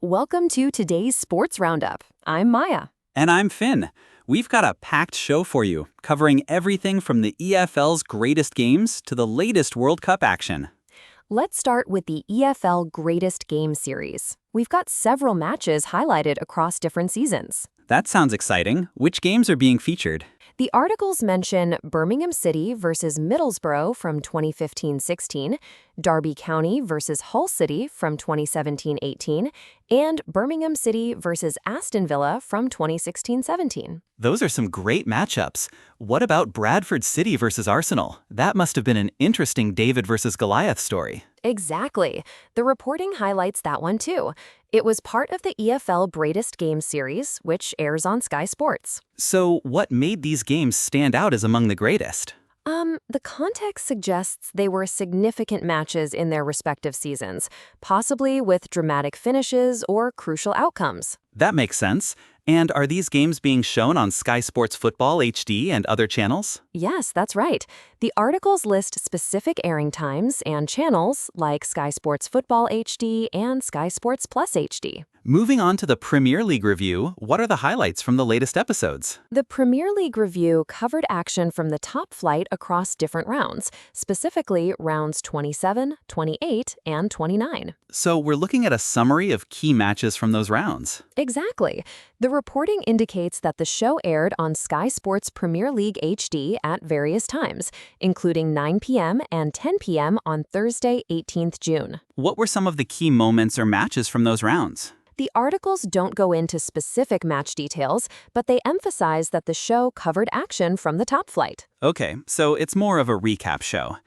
Welcome to today's Sports Roundup. I'm Maya. And I'm Finn. We've got a packed show for you, covering everything from the EFL's greatest games to the latest World Cup action. Let's start with the EFL Greatest Game Series. We've got several matches highlighted across different seasons. That sounds exciting. Which games are being featured? The articles mention Birmingham City versus Middlesbrough from 2015-16, Derby County versus Hull City from 2017-18, and Birmingham City versus Aston Villa from 2016-17. Those are some great matchups. What about Bradford City versus Arsenal? That must have been an interesting David versus Goliath story. Exactly. The reporting highlights that one too. It was part of the EFL Greatest Games series, which airs on Sky Sports. So, what made these games stand out as among the greatest? The context suggests they were significant matches in their respective seasons, possibly with dramatic finishes or crucial outcomes. That makes sense. And are these games being shown on Sky Sports Football HD and other channels? Yes, that's right. The articles list specific airing times and channels like Sky Sports Football HD and Sky Sports Plus HD. Moving on to the Premier League review, what are the highlights from the latest episodes? The Premier League review covered action from the top flight across different rounds, specifically rounds 27, 28, and 29. So we're looking at a summary of key matches from those rounds. Exactly. The reporting indicates that the show aired on Sky Sports Premier League HD at various times, including 9 p.m. and 10 p.m. on Thursday, 18th June. What were some of the key moments or matches from those rounds? The articles don't go into specific match details, but they emphasize that the show covered action from the top flight. Okay, so it's more of a recap show.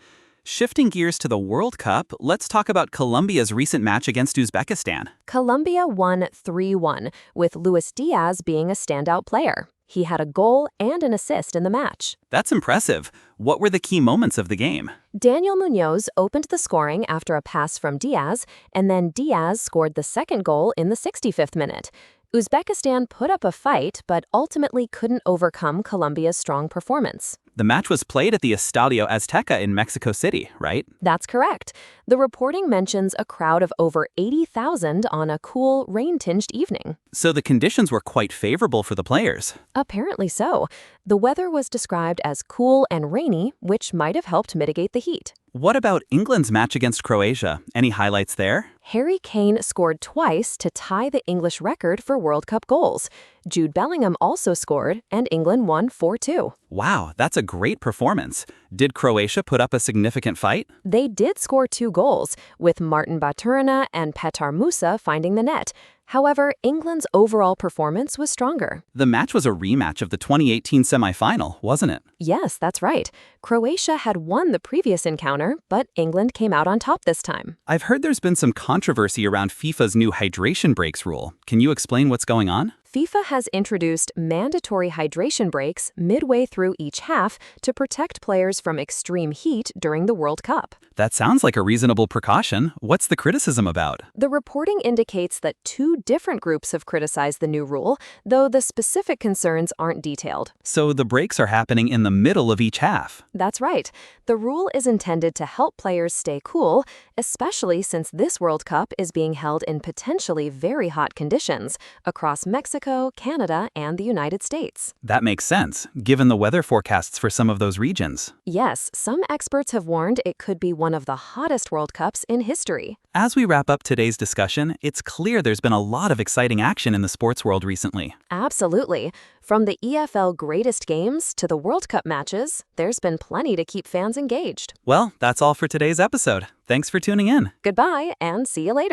Shifting gears to the World Cup, let's talk about Colombia's recent match against Uzbekistan. Colombia won 3-1, with Luis Diaz being a standout player. He had a goal and an assist in the match. That's impressive. What were the key moments of the game? Daniel Munoz opened the scoring after a pass from Diaz, and then Diaz scored the second goal in the 65th minute. Uzbekistan put up a fight, but ultimately couldn't overcome Colombia's strong performance. The match was played at the Estadio Azteca in Mexico City, right? That's correct. The reporting mentions a crowd of over 80,000 on a cool, rain-tinged evening. So the conditions were quite favorable for the players. Apparently so. The weather was described as cool and rainy, which might have helped mitigate the heat. What about England's match against Croatia? Any highlights there? Harry Kane scored twice to tie the English record for World Cup goals. Jude Bellingham also scored, and England won 4-2. Wow, that's a great performance. Did Croatia put up a significant fight? They did score 2 goals, with Martin Baturina and Petar Musa finding the net. However, England's overall performance was stronger. The match was a rematch of the 2018 semifinal, wasn't it? Yes, that's right. Croatia had won the previous encounter, but England came out on top this time. I've heard there's been some controversy around FIFA's new hydration breaks rule. Can you explain what's going on? FIFA has introduced mandatory hydration breaks midway through each half to protect players from extreme heat during the World Cup. That sounds like a reasonable precaution. What's the criticism about? The reporting indicates that 2 different groups have criticized the new rule, though the specific concerns aren't detailed. So the breaks are happening in the middle of each half. That's right. The rule is intended to help players stay cool, especially since this World Cup is being held in potentially very hot conditions across Mexico, Canada, and the United States. That makes sense, given the weather forecasts for some of those regions. Yes, some experts have warned it could be one of the hottest World Cups in history. As we wrap up today's discussion, it's clear there's been a lot of exciting action in the sports world recently. Absolutely. From the EFL Greatest Games to the World Cup matches, there's been plenty to keep fans engaged. Well, that's all for today's episode. Thanks for tuning in. Goodbye, and see you later.